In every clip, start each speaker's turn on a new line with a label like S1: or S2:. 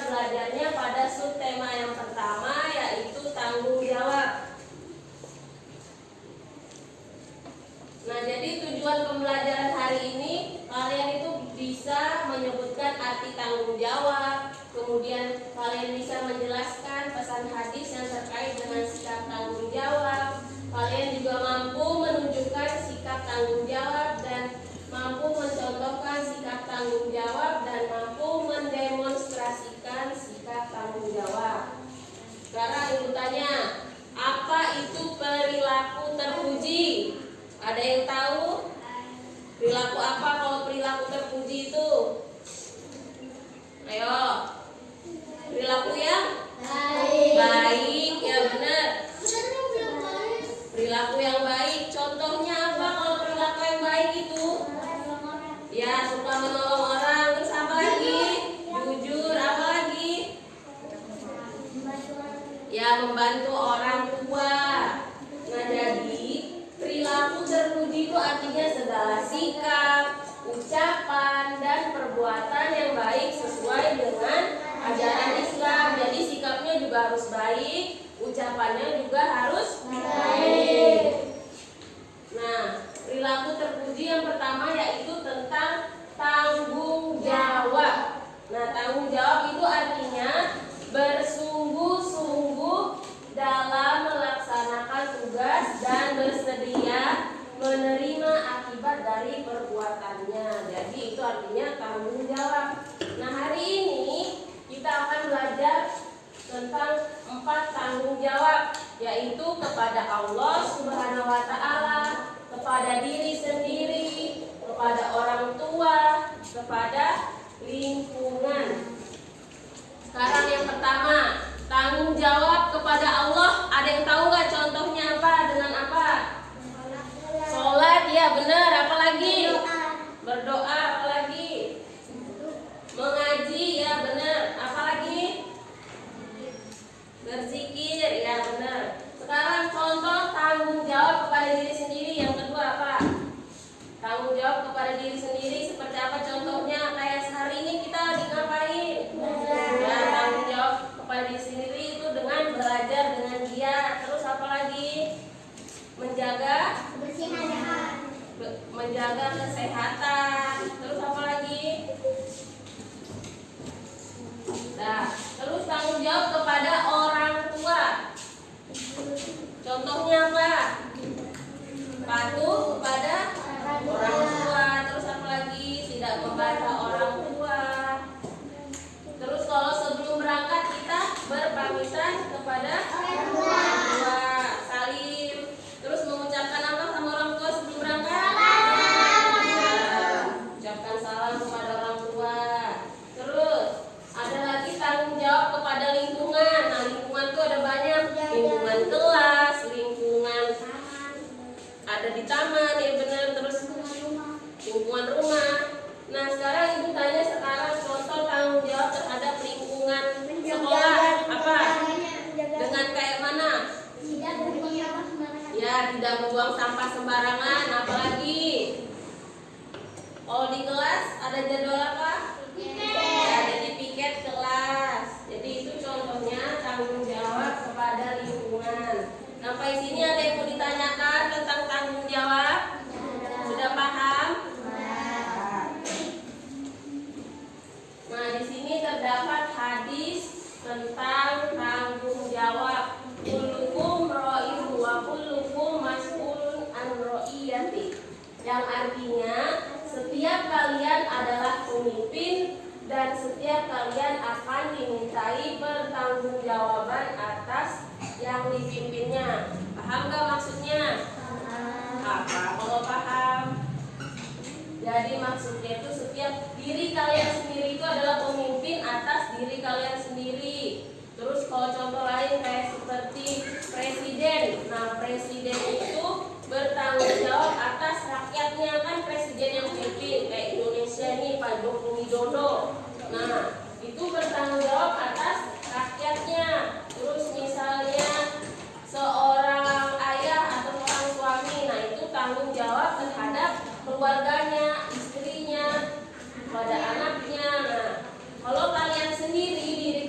S1: belajarnya pada subtema yang pertama, yaitu tanggung jawab. Nah, jadi tujuan pembelajaran hari ini kalian itu bisa menyebutkan arti tanggung jawab, kemudian kalian bisa menjelaskan pesan hadis yang terkait dengan sikap tanggung jawab. Kalian juga mampu menunjukkan sikap tanggung jawab dan mampu mencontohkan sikap tanggung jawab dan mampu mendemonstrasikan sikap tanggung jawab. Sekarang ibu tanya, apa itu perilaku terpuji? Ada yang tahu? Perilaku apa kalau perilaku terpuji itu? Ayo. Perilaku yang baik, ya benar. Perilaku yang baik. Contohnya apa kalau perilaku yang baik itu? Ya, suka menolong orang. Terus apa lagi? Jujur. Apa lagi? Ya, membantu orang tua. Nah, jadi perilaku terpuji itu artinya segala sikap, ucapan, dan perbuatan yang baik sesuai dengan ajaran Islam. Jadi sikapnya juga harus baik, ucapannya juga harus baik. Nah, perilaku terpuji yang pertama yaitu tentang tanggung jawab. Nah, tanggung jawab itu artinya bersungguh-sungguh dalam melaksanakan tugas dan bersedia menerima akibat dari perbuatannya. Jadi itu artinya tanggung jawab. Nah, hari ini kita akan belajar tentang 4 tanggung jawab, yaitu kepada Allah Subhanahu wa Ta'ala, kepada diri sendiri, kepada orang tua, kepada lingkungan. Sekarang yang pertama, tanggung jawab kepada Allah. Ada yang tahu nggak contohnya apa? Dengan apa? Sholat, ya benar. Apa lagi? Berdoa. Apa lagi? Mengaji, ya benar. Apa lagi? Berzikir, ya benar. Sekarang contoh tanggung jawab kepada diri sendiri. Yang kedua apa? Tanggung jawab kepada diri sendiri seperti apa contohnya? Kayak sehari ini kita lagi ngapain? Ya, tanggung jawab kepada diri sendiri itu dengan belajar dengan giat. Terus apa lagi? Menjaga menjaga kesehatan. Terus apa lagi? Nah, terus tanggung jawab kepada orang tua. Contohnya apa? Patuh kepada orang tua. Terus apa lagi? Tidak membantah orang tua. Terus kalau sebelum berangkat kita berpamitan kepada orang tua. Salim. Terus mengucapkan apa sama orang tua sebelum berangkat? Ucapkan salam kepada orang tua. Terus ada lagi tanggung jawab kepada lingkungan. Nah, lingkungan itu ada banyak. Lingkungan kelas, lingkungan ada di taman, ya benar. Terus lingkungan rumah. Nah, sekarang ibu tanya sekarang contoh tanggung jawab terhadap lingkungan sekolah apa? Dengan kayak mana? Ya, tidak membuang sampah sembarangan. Apalagi? Kalau di kelas ada jadwal apa? Ya, jadi piket kelas. Jadi itu contohnya tanggung jawab kepada lingkungan. Sampai sini ada yang mau ditanyakan tentang tanggung jawab? Sudah paham? Nah, di sini terdapat hadis tentang tanggung jawab. Kullukum ra'in wa kullukum mas'ulun an ra'iyati. Yang artinya setiap kalian adalah pemimpin dan setiap kalian akan dimintai pertanggungjawaban atas yang dipimpinnya. Paham gak maksudnya? Apa kalau paham? Jadi maksudnya itu setiap diri kalian sendiri itu adalah pemimpin atas diri kalian sendiri. Terus kalau contoh lain kayak seperti presiden. Nah, presiden itu bertanggung jawab atas rakyatnya, kan presiden yang pimpin kayak Indonesia ini Pak Joko Widodo. Nah, itu bertanggung jawab atas rakyatnya. Terus misalnya seorang ayah atau seorang suami, nah itu tanggung jawab terhadap keluarganya, istrinya, kepada anaknya. Nah, kalau kalian sendiri, diri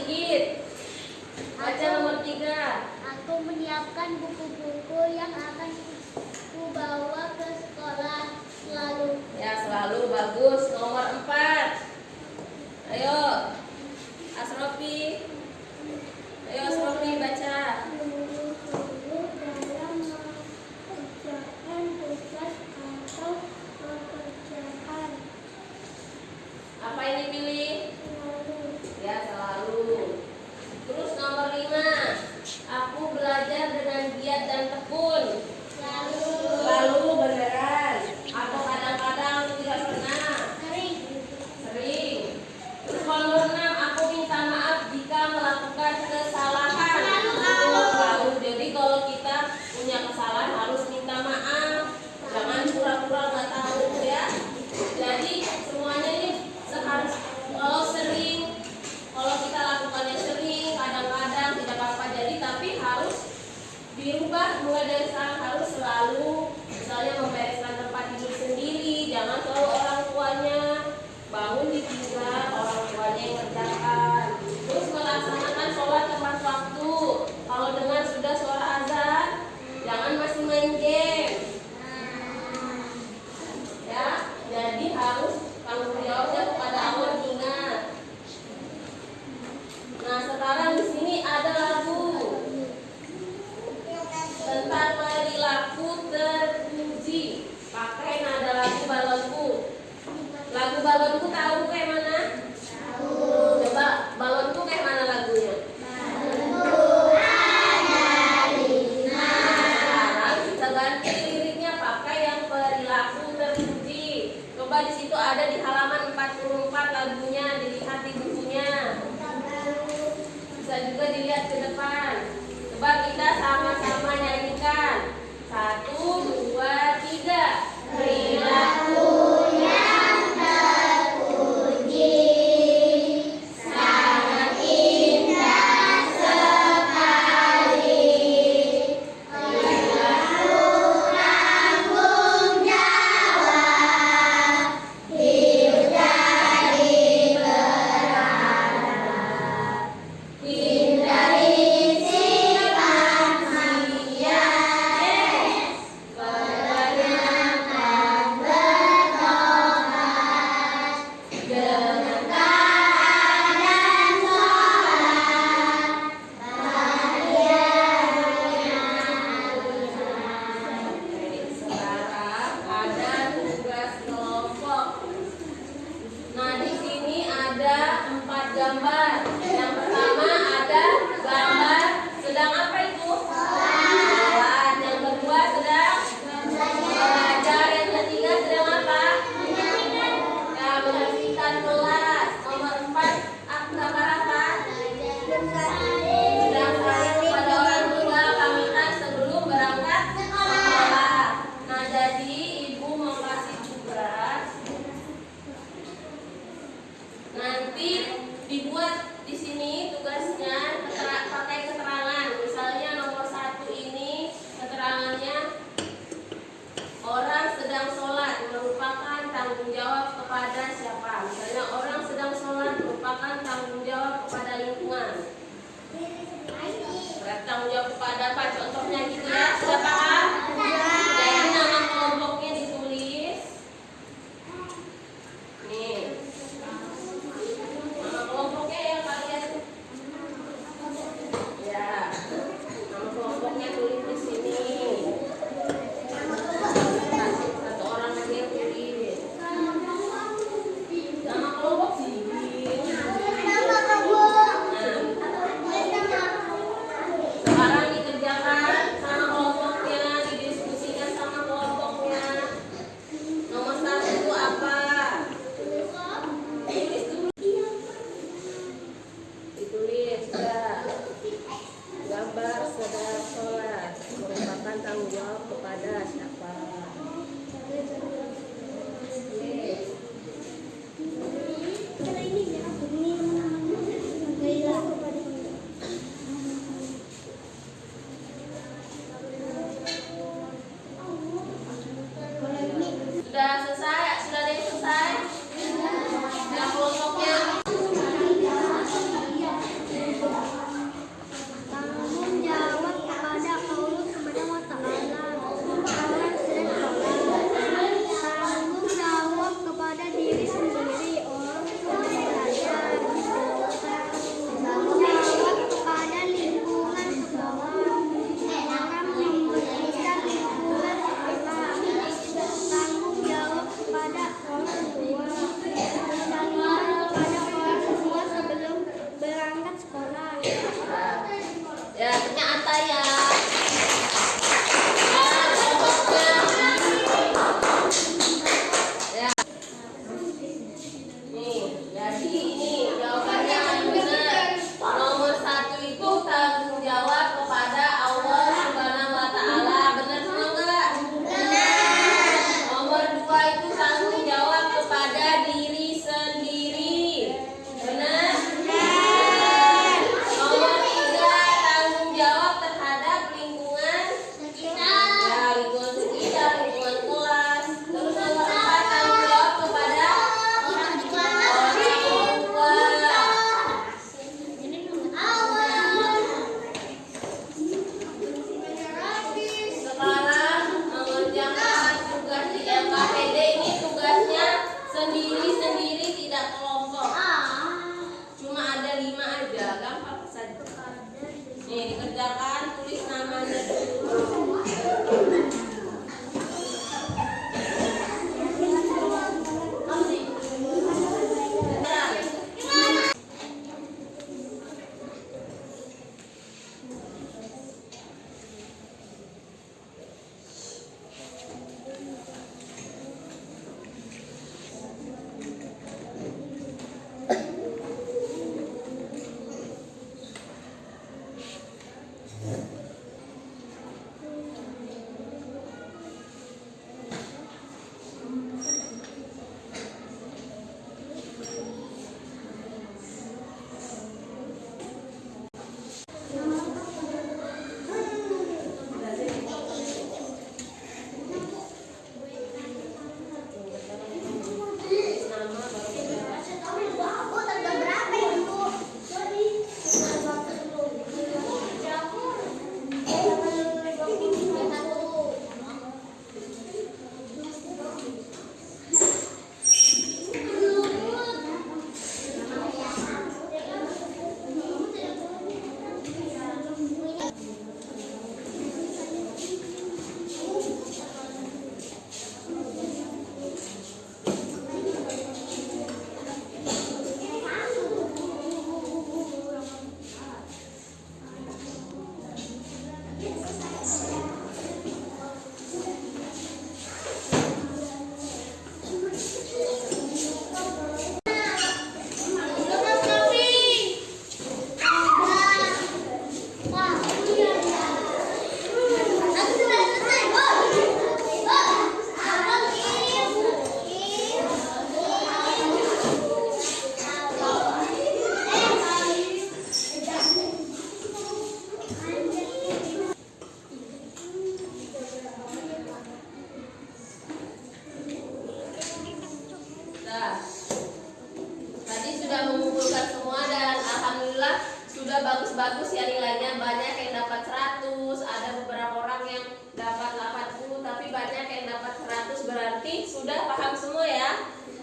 S1: Sigit. Baca nomor 3.
S2: Aku menyiapkan buku-buku yang akan ku bawa ke sekolah selalu.
S1: Ya, selalu bagus. Nomor 4. Ayo. Asrofi. Ayo Asrofi baca.
S2: Sungguh-sungguh dalam mengerjakan tugas atau pekerjaan.
S1: Apa ini pilih?
S2: Selalu.
S1: Ya, selalu. Terus nomor 5. Aku belajar dengan giat dan tekun.
S2: Selalu.
S1: Selalu beneran. Atau kadang-kadang tidak pernah.
S2: Sering.
S1: Sering. Terus nomor 6. Aku minta maaf jika melakukan kesalahan. Selalu. Jadi kalau kita punya kesalahan harus minta maaf. Jangan pura-pura nggak tahu ya. Jadi semuanya ini seharus kalau sering, kalau kita lakukannya sering, kadang-kadang tidak apa-apa. Jadi tapi harus dirubah mulai dari sekarang, harus selalu misalnya membereskan tempat tidur sendiri, jangan selalu orang tuanya bangun ditinggal, orang tuanya yang kerjakan. Terus melaksanakan sholat tepat waktu. Kalau dengar sudah suara azan, jangan masih main game. Ya, jadi harus tanggung jawabnya kepada Allah, ingat. Nah, sekarang di sini ada lagu tentang perilaku terpuji. Pakai nada lagu balonku. Lagu balonku tahu kayak mana? Tahu. Coba balonku kayak mana lagunya? Sekarang kita ganti liriknya pakai yang perilaku terpuji. Coba di situ ada di halaman 44 lagunya, dilihat di bukunya. Bisa juga dilihat ke depan. Coba kita sama-sama nyanyikan. 1, 2, 3. Perilaku yang terpuji sangat indah sekali. Perilaku tanggung jawab, hidup jadi beradab, hindari sifat maksiat, kebanyakan bertobat, dengan taat dan sholat, bahagia sekarang ada tugas kelompok. Nah, di sini ada 4 gambar. Yang pertama ada gambar sedang apa itu? Sholat. Yang kedua sedang belajar. Yang ketiga sedang apa? Ya, membersihkan kelas. Nomor 4 gambar apa? Sedang saling kepada orang tua pamitan sebelum berangkat sekolah. Nah, jadi ibu mau kasih tugas. Nanti dibuat di sini tugasnya pakai keterangan. Misalnya nomor 1 ini keterangannya orang sedang sholat merupakan tanggung jawab kepada siapa? Misalnya orang sedang sholat merupakan tanggung jawab kepada lingkungan. Tanggung jawab kepada apa? Contohnya gitu ya. Sudah paham? Jadi nama kelompoknya ditulis. Nih. Nama kelompoknya ya kalian. Ya. Nama kelompoknya tulis di sini. Kasih satu orang aja yang tulis. Nama kelompok sih. Sekarang dikerjakan sama kelompoknya. Ya, ternyata ya. Ya. Nih, jadi ini jawabannya yang benar. Nomor 1 itu tanggung jawab kepada Allah Subhanahu wa Ta'ala. Benar semua enggak? Benar. Nomor 2 itu tanggung jawab kepada diri sendiri. Benar? Benar. Nomor 3 tanggung jawab terhadap lingkungan
S2: sekitar.
S1: ya, lingkungan sekitar, lingkungan kelas. Terus nomor 4 tanggung jawab kepada
S2: Orang tua.
S1: orang tua. Sekarang mengerjakan tugas di MKPD ini tugasnya sendiri-sendiri, tidak kelompok. Cuma ada 5 aja, gampang saja. Nih, dikerjakan, tulis namanya dulu. Tulis nama baru Nah, tadi sudah mengumpulkan semua dan alhamdulillah sudah bagus-bagus ya nilainya. Banyak yang dapat 100, ada beberapa orang yang dapat 80, tapi banyak yang dapat 100, berarti sudah paham semua ya.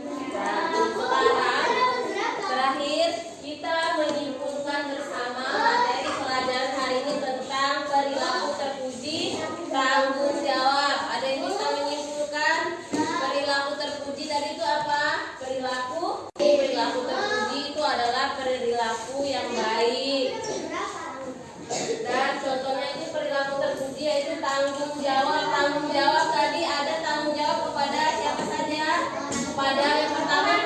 S1: Nah, sekarang terakhir kita menyimpulkan bersama materi pelajaran hari ini tentang perilaku terpuji, tanggung jawab. Ada yang bisa menyimpulkan perilaku terpuji tadi itu apa? Perilaku terpuji itu adalah perilaku yang baik. Dan contohnya itu perilaku terpuji yaitu tanggung jawab. Tanggung jawab tadi ada tanggung jawab kepada siapa saja? Kepada yang pertama